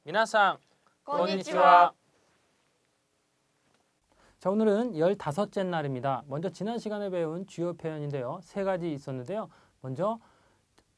미나상, こんにちは。 자, 오늘은 15째 날입니다. 먼저 지난 시간에 배운 주요 표현인데요. 세 가지 있었는데요. 먼저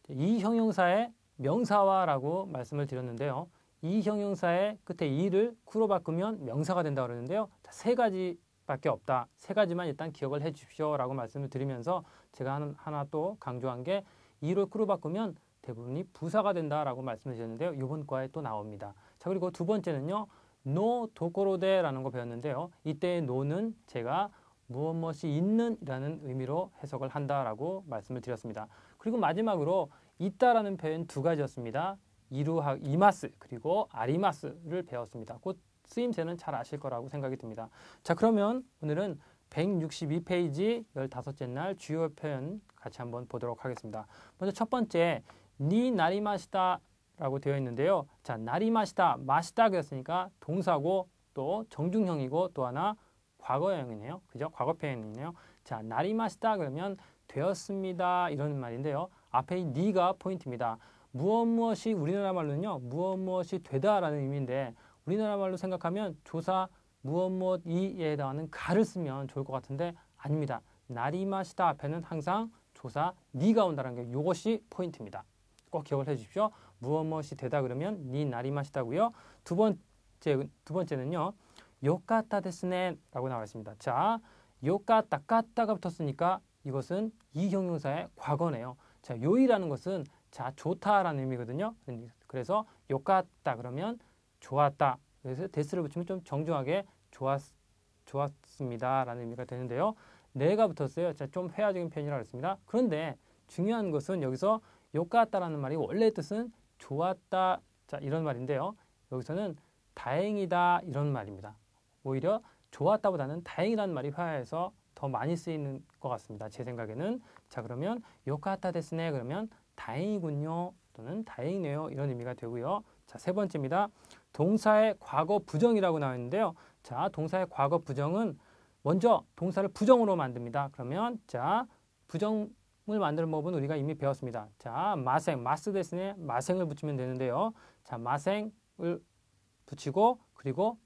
이 형용사의 명사화라고 말씀을 드렸는데요. 이 형용사의 끝에 이를 쿠로 바꾸면 명사가 된다고 그러는데요. 세 가지밖에 없다. 세 가지만 일단 기억을 해 주십시오 라고 말씀을 드리면서 제가 하나 또 강조한 게 이를 쿠로 바꾸면 대부분이 부사가 된다라고 말씀을 드렸는데요. 이번 과에 또 나옵니다. 자, 그리고 두 번째는요. 노 도코로데라는 거 배웠는데요. 이때의 노는 제가 무엇이 있는 이라는 의미로 해석을 한다라고 말씀을 드렸습니다. 그리고 마지막으로 있다라는 표현 두 가지였습니다. 이마스 그리고 아리마스를 배웠습니다. 그 쓰임새는 잘 아실 거라고 생각이 듭니다. 자, 그러면 오늘은 162페이지 15째 날 주요 표현 같이 한번 보도록 하겠습니다. 먼저 첫 번째 니 나리마시다 라고 되어 있는데요. 자, 나리마시다, 마시다 그랬으니까 동사고 또 정중형이고 또 하나 과거형이네요. 그죠? 과거 표현이네요. 자, 나리마시다 그러면 되었습니다 이런 말인데요. 앞에 이 니가 포인트입니다. 무엇이 우리나라 말로는요. 무엇이 되다라는 의미인데 우리나라 말로 생각하면 조사 무엇이에 해당하는 가를 쓰면 좋을 것 같은데 아닙니다. 나리마시다 앞에는 항상 조사 니가 온다는 게 이것이 포인트입니다. 꼭 기억을 해 주십시오. 무엇이 되다 그러면 니 나리마시다고요. 두 번째는요. 요까타 데스네 라고 나와 있습니다. 자, 요까타 까타가 붙었으니까 이것은 이 형용사의 과거네요. 자, 요이라는 것은 자, 좋다라는 의미거든요. 그래서 요까타 그러면 좋았다. 그래서 데스를 붙이면 좀 정중하게 좋았습니다라는 의미가 되는데요. 네가 붙었어요. 자, 좀 회화적인 표현이라고 했습니다. 그런데 중요한 것은 여기서 요까타라는 말이 원래 뜻은 좋았다, 자 이런 말인데요. 여기서는 다행이다 이런 말입니다. 오히려 좋았다보다는 다행이라는 말이 회화에서 더 많이 쓰이는 것 같습니다. 제 생각에는. 자, 그러면 요카타 데스네 그러면 다행이군요 또는 다행이네요 이런 의미가 되고요. 자, 세 번째입니다. 동사의 과거 부정이라고 나와 있는데요. 자, 동사의 과거 부정은 먼저 동사를 부정으로 만듭니다. 그러면 자, 부정을 만드는 법은 우리가 이미 배웠습니다. 자, 마스 데스네 마생을 붙이면 되는데요. 자, 마생을 붙이고 그리고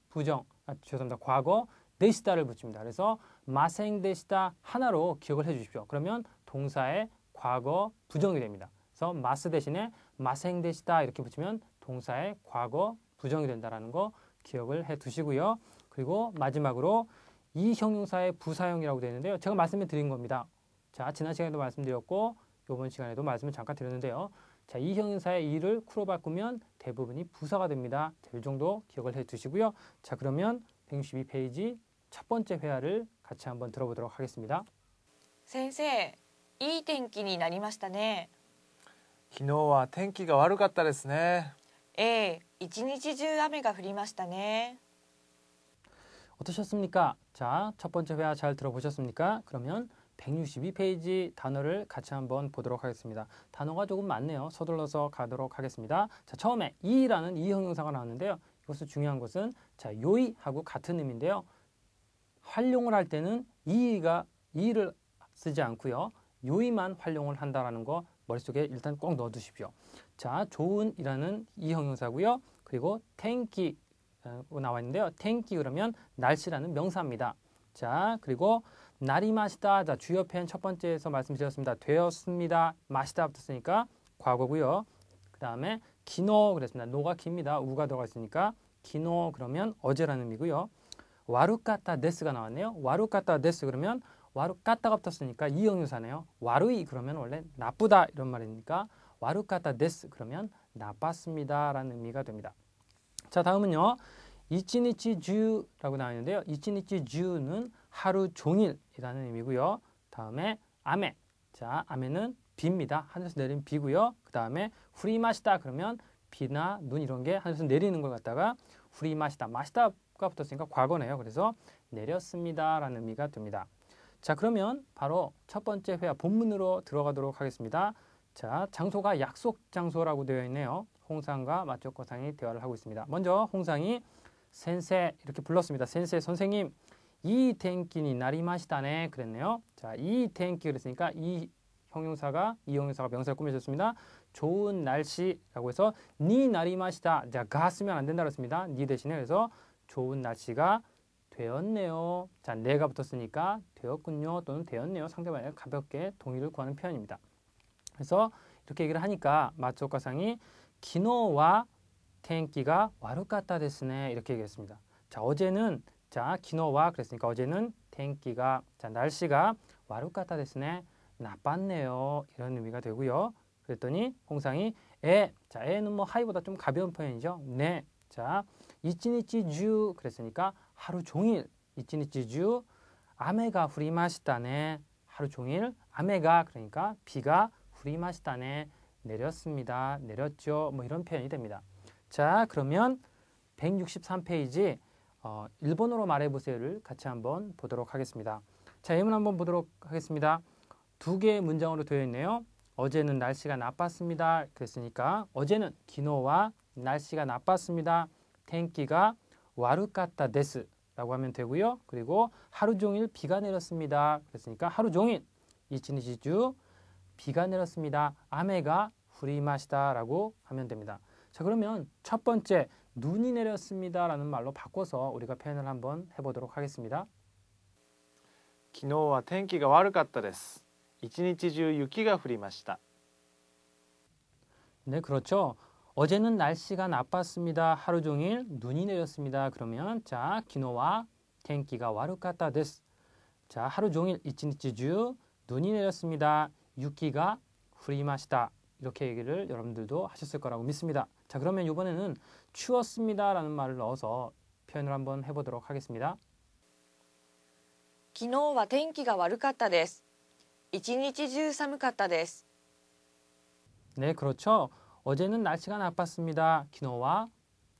죄송합니다. 과거 데시다를 붙입니다. 그래서 마생 데시다 하나로 기억을 해 주십시오. 그러면 동사의 과거 부정이 됩니다. 그래서 마스 대신에 마생 데시다 이렇게 붙이면 동사의 과거 부정이 된다라는 거 기억을 해 두시고요. 그리고 마지막으로 이 형용사의 부사형이라고 되어 있는데요. 제가 말씀을 드린 겁니다. 자, 지난 시간에도 말씀드렸고 이번 시간에도 말씀을 잠깐 드렸는데요. 자, 이 형용사의 이를 쿠로 바꾸면 대부분이 부사가 됩니다. 자, 이 정도 기억을 해 두시고요. 자, 그러면 162페이지 첫 번째 회화를 같이 한번 들어보도록 하겠습니다. 先生、いい天気になりましたね。昨日は天気が悪かったですね。ええ、一日中雨が降りましたね。 어떠셨습니까? 자, 첫 번째 회화 잘 들어보셨습니까? 그러면 162페이지 단어를 같이 한번 보도록 하겠습니다. 단어가 조금 많네요. 서둘러서 가도록 하겠습니다. 자, 처음에 이라는 이 형용사가 나왔는데요. 이것은 중요한 것은 자, 요이하고 같은 의미인데요. 활용을 할 때는 이를 쓰지 않고요. 요이만 활용을 한다라는 거 머릿속에 일단 꼭 넣어두십시오. 자, 좋은이라는 이 형용사고요. 그리고 텐키 나와 있는데요. 텐키 그러면 날씨라는 명사입니다. 자, 그리고 날이 마시다. 자, 주요 표현 첫 번째에서 말씀드렸습니다. 되었습니다. 마시다 붙었으니까 과거고요. 그 다음에 기노 그랬습니다. 노가 깁니다. 우가 들어가 있으니까 기노 그러면 어제라는 의미고요. 와루카타 데스가 나왔네요. 와루카타 데스 그러면 와루카타가 붙었으니까 이 형용사네요. 와루이 그러면 원래 나쁘다 이런 말이니까 와루카타 데스 그러면 나빴습니다 라는 의미가 됩니다. 자, 다음은요. 이치니치 주라고 나와 있는데요. 이치니치 주는 하루 종일이라는 의미고요. 다음에 아메. 자, 아메는 비입니다. 하늘에서 내린 비고요. 그 다음에 후리마시다 그러면 비나 눈 이런 게 하늘에서 내리는 걸 갖다가 후리마시다. 마시다가 붙었으니까 과거네요. 그래서 내렸습니다 라는 의미가 됩니다. 자, 그러면 바로 첫 번째 회화 본문으로 들어가도록 하겠습니다. 자, 장소가 약속 장소라고 되어 있네요. 홍상과 마초코상이 대화를 하고 있습니다. 먼저 홍상이 센세 이렇게 불렀습니다. 센세 선생님, 이 텐키니 나리마시다네 그랬네요. 자, 이 텐키 그랬으니까 이 형용사가 명사를 꾸며줬습니다. 좋은 날씨라고 해서 니 나리마시다. 자, 가 쓰면 안 된다 그랬습니다. 니 대신에 그래서 좋은 날씨가 되었네요. 자, 내가 붙었으니까 되었군요 또는 되었네요. 상대방에게 가볍게 동의를 구하는 표현입니다. 그래서 이렇게 얘기를 하니까 마초코상이 기노와 텐키가 와루카타 데스네 이렇게 얘기했습니다. 자, 어제는 기노와 그랬으니까 어제는 텐키가 날씨가 와루카타 데스네 나빴네요. 이런 의미가 되고요. 그랬더니 홍상이 에는 뭐 하이보다 좀 가벼운 표현이죠. 네. 자, 이치니치 주 그랬으니까 하루 종일 이치니치 주 아메가 후리마시다네. 하루 종일 아메가 그러니까 비가 후리마시다네. 내렸습니다. 내렸죠. 뭐 이런 표현이 됩니다. 자, 그러면 163페이지 일본어로 말해보세요를 같이 한번 보도록 하겠습니다. 자, 예문 한번 보도록 하겠습니다. 두 개의 문장으로 되어 있네요. 어제는 날씨가 나빴습니다. 그랬으니까 어제는 기노와 날씨가 나빴습니다. 텐키가 와루카타 데스 라고 하면 되고요. 그리고 하루 종일 비가 내렸습니다. 그랬으니까 하루 종일 이치니치주 비가 내렸습니다. 아메가 후리마시다 라고 하면 됩니다. 자, 그러면 첫 번째 눈이 내렸습니다 라는 말로 바꿔서 우리가 표현을 한번 해보도록 하겠습니다. 昨日は天気が悪かったです。一日中雪が降りました。 네, 그렇죠. 어제는 날씨가 나빴습니다. 하루 종일 눈이 내렸습니다. 그러면 자, 기노와 텐키가 와루카타 데스. 자, 하루 종일 이치니치주 눈이 내렸습니다. 유키가 후리마시다. 이렇게 얘기를 여러분들도 하셨을 거라고 믿습니다. 자, 그러면 이번에는 추웠습니다 라는 말을 넣어서 표현을 한번 해보도록 하겠습니다. 昨日は天気が悪かったです。一日中寒かったです。 네, 그렇죠. 어제는 날씨가 나빴습니다. 기노와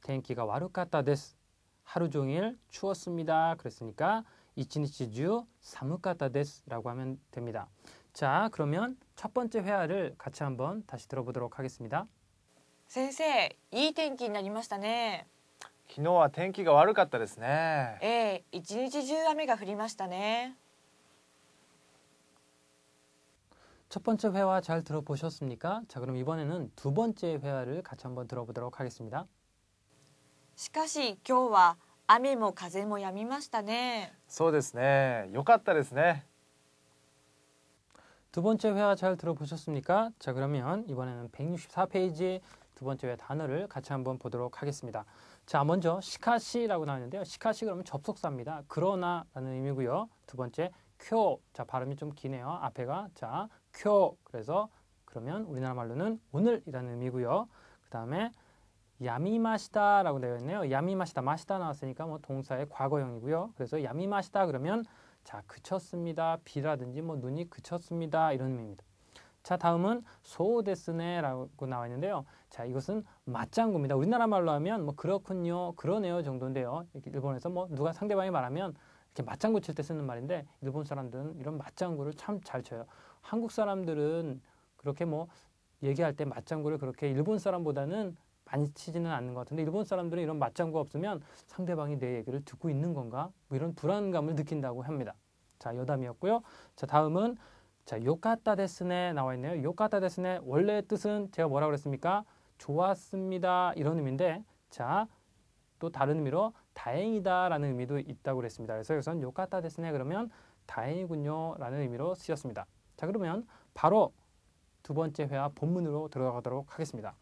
텐키가 와루카타 데스. 하루 종일 추웠습니다. 그랬으니까 이치니치주 사무카타 데스라고 하면 됩니다. 자, 그러면 첫 번째 회화를 같이 한번 다시 들어보도록 하겠습니다. 先生、いい天気になりましたね。昨日は天気が悪かったですね。一日中雨が降りましたね。 첫 번째 회화 잘 들어보셨습니까? 자, 그럼 이번에는 두 번째 회화를 같이 한번 들어보도록 하겠습니다. しかし今日は雨も風も止みましたね。そうですね。よかったですね。 두 번째 회화 잘 들어보셨습니까? 자, 그러면 이번에는 164페이지 두 번째 회화 단어를 같이 한번 보도록 하겠습니다. 자, 먼저 시카시라고 나왔는데요. 시카시 그러면 접속사입니다. 그러나라는 의미고요. 두 번째 쿄. 자, 발음이 좀 기네요. 앞에가 자, 쿄. 그래서 그러면 우리나라 말로는 오늘이라는 의미고요. 그다음에 야미마시다라고 되어 있네요. 야미마시다, 마시다 나왔으니까 뭐 동사의 과거형이고요. 그래서 야미마시다 그러면 자, 그쳤습니다. 비라든지 뭐 눈이 그쳤습니다. 이런 의미입니다. 자, 다음은 소데스네라고 나와 있는데요. 자, 이것은 맞장구입니다. 우리나라 말로 하면 뭐 그렇군요, 그러네요 정도인데요. 이렇게 일본에서 뭐 누가 상대방이 말하면 이렇게 맞장구 칠 때 쓰는 말인데 일본 사람들은 이런 맞장구를 참 잘 쳐요. 한국 사람들은 그렇게 뭐 얘기할 때 맞장구를 그렇게 일본 사람보다는 많이 치지는 않는 것 같은데 일본 사람들은 이런 맞장구가 없으면 상대방이 내 얘기를 듣고 있는 건가? 뭐 이런 불안감을 느낀다고 합니다. 자, 여담이었고요. 자, 다음은 자, 요카타 데스네 나와 있네요. 요카타 데스네 원래 뜻은 제가 뭐라고 그랬습니까? 좋았습니다. 이런 의미인데 자, 또 다른 의미로 다행이다라는 의미도 있다고 그랬습니다. 그래서 여기서는 요카타 데스네 그러면 다행이군요라는 의미로 쓰였습니다. 자, 그러면 바로 두 번째 회화 본문으로 들어가도록 하겠습니다.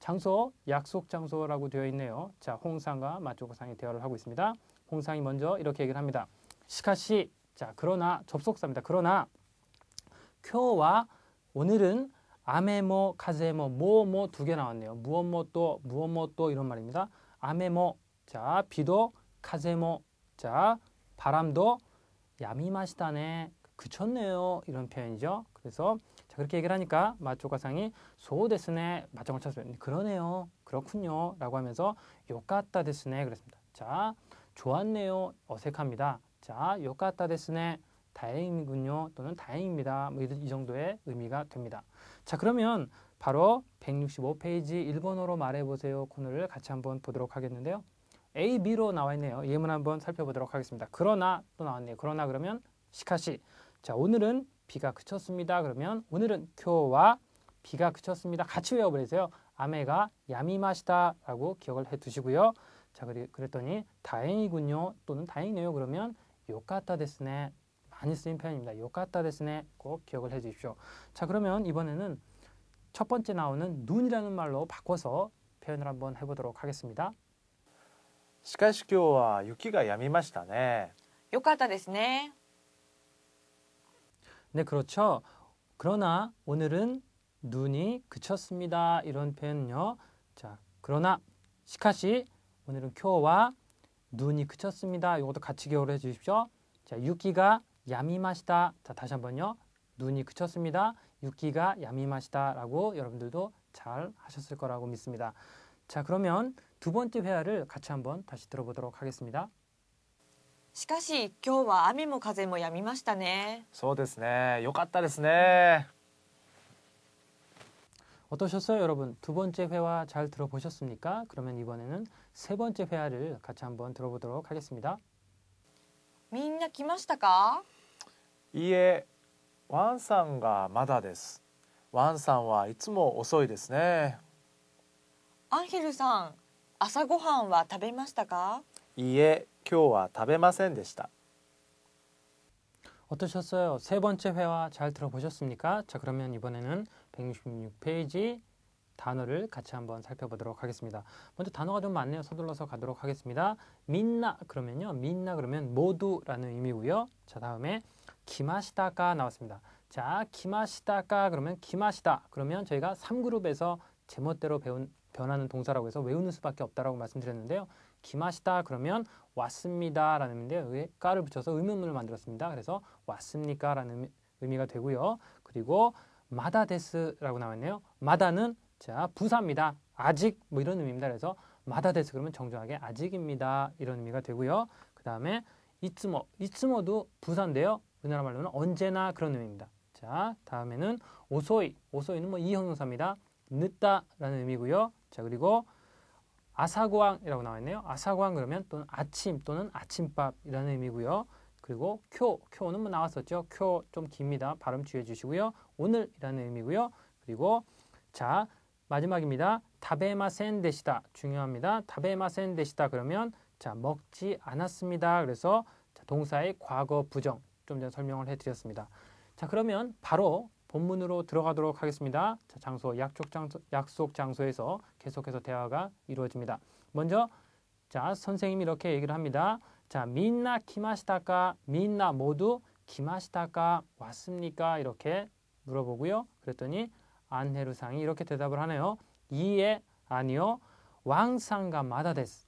장소, 약속 장소라고 되어 있네요. 자, 홍상과 마초코상이 대화를 하고 있습니다. 홍상이 먼저 이렇게 얘기를 합니다. 시카시, 자, 그러나 접속사입니다. 그러나 쿄와 오늘은 아메모, 카제모, 뭐뭐 두 개 나왔네요. 무엇뭐 또 이런 말입니다. 아메모, 자, 비도 카제모, 자, 바람도 야미마시다네, 그쳤네요. 이런 표현이죠. 그래서 자, 그렇게 얘기를 하니까 마초코상이 소데스네, 맞장구 쳤어요. 그러네요. 그렇군요. 라고 하면서 요카타 데스네 그랬습니다. 자, 좋았네요. 어색합니다. 자, 요카타 데스네, 다행이군요. 또는 다행입니다. 뭐 이 정도의 의미가 됩니다. 자, 그러면 바로 165페이지 일본어로 말해보세요 코너를 같이 한번 보도록 하겠는데요. A, B로 나와 있네요. 예문 한번 살펴보도록 하겠습니다. 그러나 또 나왔네요. 그러나 그러면 시카시. 자, 오늘은 비가 그쳤습니다. 그러면 오늘은 교와 비가 그쳤습니다. 같이 외워버리세요. 아메가 야미마시다라고 기억을 해두시고요. 자, 그랬더니 다행이군요 또는 다행이네요. 그러면 요카타 데스네. 많이 쓰인 표현입니다. 요카타 데스네 꼭 기억을 해주십시오. 자, 그러면 이번에는 첫 번째 나오는 눈이라는 말로 바꿔서 표현을 한번 해보도록 하겠습니다. しかし今日は雪が止みましたね。よかったですね。 네, 그렇죠. 그러나 오늘은 눈이 그쳤습니다. 이런 표현은요. 자, 그러나 시카시 오늘은 교와 눈이 그쳤습니다. 이것도 같이 기억을 해 주십시오. 자, 유키가 야미마시다. 자, 다시 한번요. 눈이 그쳤습니다. 유키가 야미마시다라고 여러분들도 잘 하셨을 거라고 믿습니다. 자, 그러면 두 번째 회화를 같이 한번 다시 들어보도록 하겠습니다. しかし今日は雨も風も止みましたね。そうですね。よかったですね。 어떠셨어요, 여러분? 두 번째 회화 잘 들어보셨습니까? 그러면 이번에는 세 번째 회화를 같이 한번 들어보도록 하겠습니다. みんな来ましたか？いいえ、ワンさんがまだです。ワンさんはいつも遅いですね。アンヘルさん、朝ごはんは食べましたか？いいえ、今日は食べませんでした。 어떠셨어요? 세 번째 회화 잘 들어보셨습니까? 자, 그러면 이번에는 166페이지 단어를 같이 한번 살펴보도록 하겠습니다. 먼저 단어가 좀 많네요. 서둘러서 가도록 하겠습니다. 민나 그러면요. 민나 그러면 모두라는 의미고요. 자, 다음에 기마시다가 나왔습니다. 자, 기마시다가 그러면 기마시다. 그러면 저희가 3그룹에서 제멋대로 변하는 동사라고 해서 외우는 수밖에 없다라고 말씀드렸는데요. 기마시다 그러면 왔습니다 라는 의미인데요. 여기에 까를 붙여서 의문문을 만들었습니다. 그래서 왔습니까 라는 의미가 되고요. 그리고 마다데스라고 나왔네요. 마다는 자 부사입니다. 아직 뭐 이런 의미입니다. 그래서 마다데스 그러면 정중하게 아직입니다 이런 의미가 되고요. 그 다음에 이츠모도 부사인데요. 우리나라 말로는 언제나 그런 의미입니다. 자 다음에는 오소이는 뭐 이형용사입니다. 늦다라는 의미고요. 자 그리고 아사고항이라고 나와 있네요. 아사고항 그러면 또는 아침 또는 아침밥이라는 의미고요. 그리고 쿄는 뭐 나왔었죠. 쿄 좀 깁니다. 발음 주의해 주시고요. 오늘이라는 의미고요. 그리고 자 마지막입니다. 타베마센 데시다 중요합니다. 타베마센 데시다 그러면 자 먹지 않았습니다. 그래서 자, 동사의 과거 부정 좀 전에 설명을 해드렸습니다. 자 그러면 바로 본문으로 들어가도록 하겠습니다. 자, 약속 장소에서 계속해서 대화가 이루어집니다. 먼저 자 선생님이 이렇게 얘기를 합니다. 자 민나 키마시다까 민나 모두 키마시다까 왔습니까? 이렇게 물어보고요. 그랬더니 안헤루상이 이렇게 대답을 하네요. 이에 아니요 왕상가 마다데스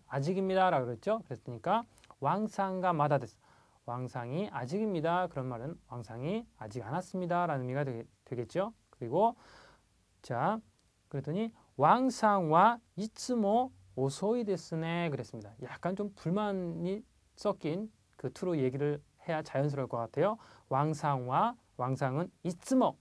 아직입니다 라고 그랬죠. 그랬으니까 왕상가 마다데스 왕상이 아직입니다. 그런 말은 왕상이 아직 안 왔습니다 라는 의미가 되겠죠. 그리고 자 그랬더니 왕상와 이츠모 오소이 데스네 그랬습니다. 약간 좀 불만이 섞인 그 투로 얘기를 해야 자연스러울 것 같아요. 왕상은 이츠모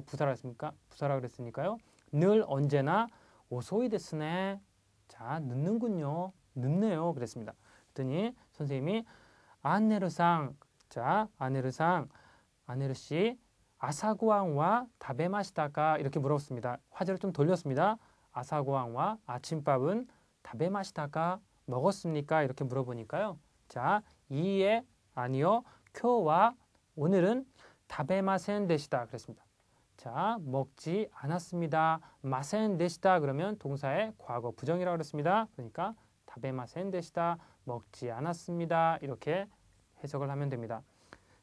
부사라 했습니까? 부사라 그랬으니까요. 늘 언제나 오소이 데스네. 자 늦는군요. 늦네요. 그랬습니다. 그랬더니 선생님이 안네르상 아네르씨 아사고항와 다베마시다가 이렇게 물었습니다. 화제를 좀 돌렸습니다. 아사고항과 아침밥은 다베마시다가 먹었습니까? 이렇게 물어보니까요. 자 이에 아니요 쿄와 오늘은 다베마센 데시다 그랬습니다. 자 먹지 않았습니다. 마센 데시다 그러면 동사의 과거 부정이라고 그랬습니다. 그러니까 다베마센 데시다 먹지 않았습니다. 이렇게 해석을 하면 됩니다.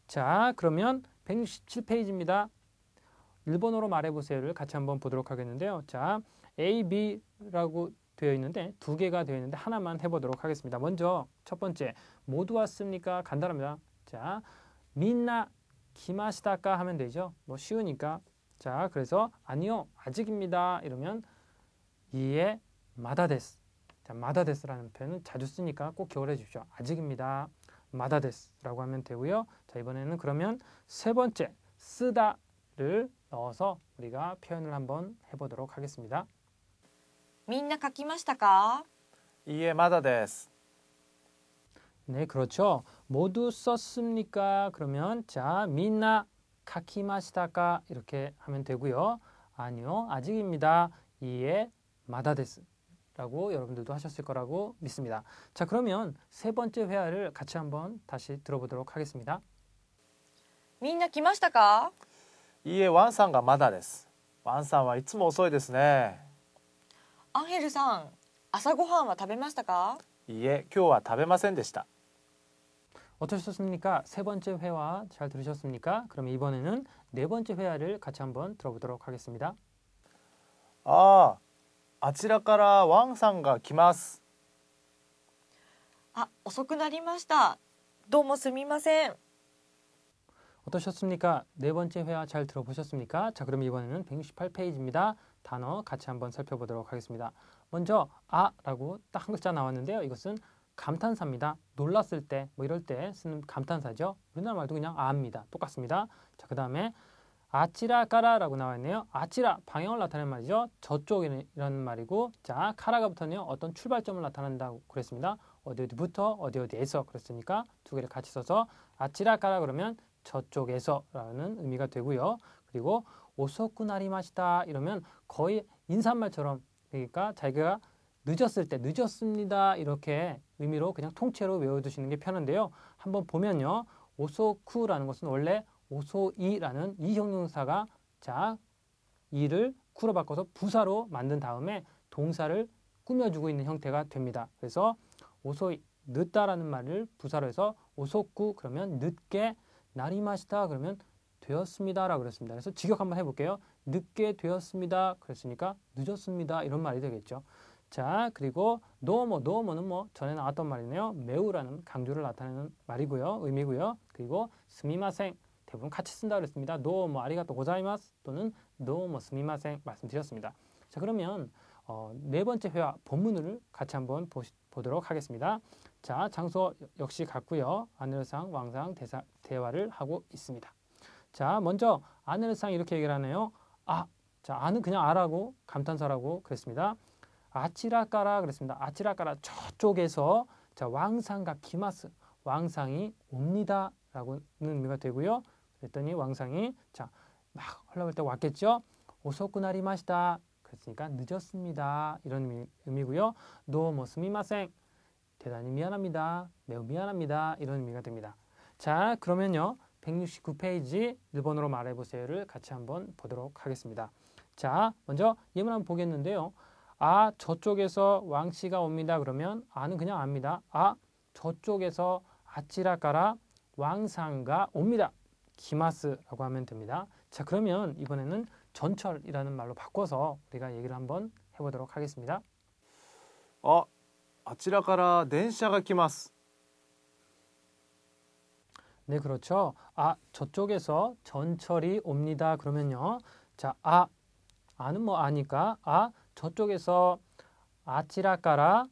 자 그러면 167페이지입니다. 일본어로 말해보세요를 같이 한번 보도록 하겠는데요. 자 A, B라고 되어 있는데 두 개가 되어 있는데 하나만 해보도록 하겠습니다. 먼저 첫 번째 모두 왔습니까? 간단합니다. 자 민나 기마시다까 하면 되죠. 뭐 쉬우니까. 자 그래서 아니요 아직입니다. 이러면 이에 마다데스. 자 마다데스라는 표현은 자주 쓰니까 꼭 기억을 해주십시오. 아직입니다. 마다데스라고 하면 되고요. 자 이번에는 그러면 세 번째 쓰다를 넣어서 우리가 표현을 한번 해보도록 하겠습니다. みんな書きましたか？いいえ、まだです。 네, 그렇죠. 모두 썼습니까? 그러면 자, 민나 카키마시다까 이렇게 하면 되고요. 아니요, 아직입니다. 이에 마다데스 라고 여러분들도 하셨을 거라고 믿습니다. 자, 그러면 세 번째 회화를 같이 한번 다시 들어보도록 하겠습니다. みんな来ましたか？いいえ、ワンさんがまだです。ワンさんはいつも遅いですね。アンヘルさん、朝ごはんは食べましたか？いいえ、今日は食べませんでした。 어떠셨습니까? 세 번째 회화 잘 들으셨습니까? 그럼 이번에는 네 번째 회화를 같이 한번 들어보도록 하겠습니다. ああ、あちらからワンさんが来ます。あ、遅くなりました。どうもすみません。 어떠셨습니까? 네 번째 회화 잘 들어보셨습니까? 자, 그럼 이번에는 168페이지입니다. 단어 같이 한번 살펴보도록 하겠습니다. 먼저 아라고 딱 한 글자 나왔는데요. 이것은 감탄사입니다. 놀랐을 때, 뭐 이럴 때 쓰는 감탄사죠. 우리나라 말도 그냥 아입니다. 똑같습니다. 자, 그 다음에 아치라 까라라고 나와 있네요. 아치라 방향을 나타내는 말이죠. 저쪽이라는 말이고, 자 카라가 붙었네요. 어떤 출발점을 나타낸다고 그랬습니다. 어디부터 어디에서 그랬으니까 두 개를 같이 써서 아치라 까라 그러면 저쪽에서라는 의미가 되고요. 그리고 오소쿠 나리마시다 이러면 거의 인사말처럼, 그러니까 자기가 늦었을 때 늦었습니다 이렇게 의미로 그냥 통째로 외워두시는 게 편한데요. 한번 보면요. 오소쿠라는 것은 원래 오소이라는 이 형용사가 자 이를 쿠로 바꿔서 부사로 만든 다음에 동사를 꾸며주고 있는 형태가 됩니다. 그래서 오소이 늦다라는 말을 부사로 해서 오소쿠 그러면 늦게 나리마시다 그러면 되었습니다라고 그랬습니다. 그래서 직역 한번 해볼게요. 늦게 되었습니다. 그랬으니까 늦었습니다. 이런 말이 되겠죠. 자, 그리고 노모는 뭐 전에 나왔던 말이네요. 매우라는 강조를 나타내는 말이고요. 의미고요. 그리고 스미마생 대부분 같이 쓴다 그랬습니다. 노모 아리가또 고자이마스 또는 노모 스미마생 말씀드렸습니다. 자, 그러면 네 번째 회화 본문을 같이 한번 보도록 하겠습니다. 자, 장소 역시 같고요. 아늘상, 왕상, 대화를 하고 있습니다. 자, 먼저 아늘상 이렇게 얘기를 하네요. 자, 아는 그냥 아라고 감탄사라고 그랬습니다. 아치라까라 그랬습니다. 아치라까라 저쪽에서 자, 왕상과 기마스 왕상이 옵니다 라고는 의미가 되고요. 그랬더니 왕상이 자, 막 흘러갈 때 왔겠죠. 오소쿠나리마시다 그랬으니까 늦었습니다 이런 의미고요. 노모 스미마생 대단히 미안합니다. 매우 미안합니다. 이런 의미가 됩니다. 자, 그러면요. 169페이지 일본어로 말해보세요를 같이 한번 보도록 하겠습니다. 자, 먼저 예문 한번 보겠는데요. 저쪽에서 왕씨가 옵니다. 그러면 아는 그냥 압니다. 저쪽에서 아치라까라 왕상가 옵니다. 기마스라고 하면 됩니다. 자, 그러면 이번에는 전철이라는 말로 바꿔서 우리가 얘기를 한번 해보도록 하겠습니다. あちらから電車が来ます。 네, 그렇죠. 저쪽에서 전철이 옵니다. 그러면요. 자, 아는 뭐 아니까 저쪽에서 아치라까라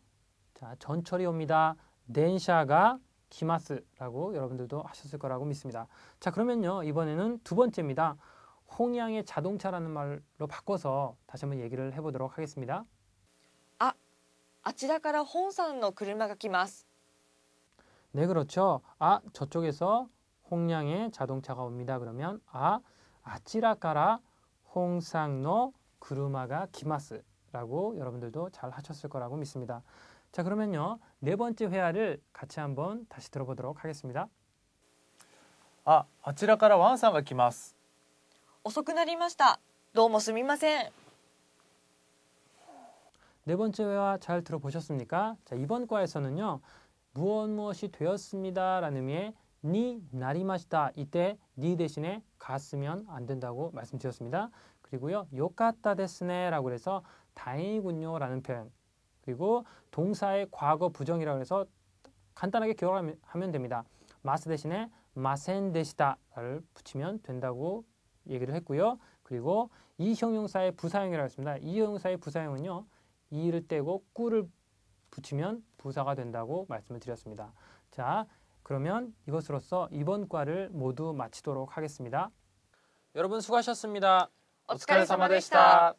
자, 전철이 옵니다. 덴샤가 기마스라고 여러분들도 하셨을 거라고 믿습니다. 자, 그러면요. 이번에는 두 번째입니다. 홍양의 자동차라는 말로 바꿔서 다시 한번 얘기를 해보도록 하겠습니다. あちらから本さんの車が来ます。 네, 그렇죠. 저쪽에서 홍양의 자동차가 옵니다. 그러면 아치라까라 홍상노 구르마가 기마스라고 여러분들도 잘 하셨을 거라고 믿습니다. 자, 그러면요. 네 번째 회화를 같이 한번 다시 들어보도록 하겠습니다. あちらからワンさんが来ます。遅くなりました。どうもすみません。 네 번째 회화 잘 들어보셨습니까? 자, 이번 과에서는요. 무엇이 되었습니다 라는 의미의 니 나리마시다 이때 니 대신에 가 쓰면 안 된다고 말씀드렸습니다. 그리고요. 요카타 데스네 라고 해서 다행이군요 라는 표현, 그리고 동사의 과거 부정이라고 해서 간단하게 기억하면 됩니다. 마스 대신에 마센 데시다를 붙이면 된다고 얘기를 했고요. 그리고 이 형용사의 부사형이라고 했습니다. 이 형용사의 부사형은요. 이를 떼고 꾸를 붙이면 부사가 된다고 말씀을 드렸습니다. 자, 그러면 이것으로써 이번 과를 모두 마치도록 하겠습니다. 여러분 수고하셨습니다. お疲れ様でした。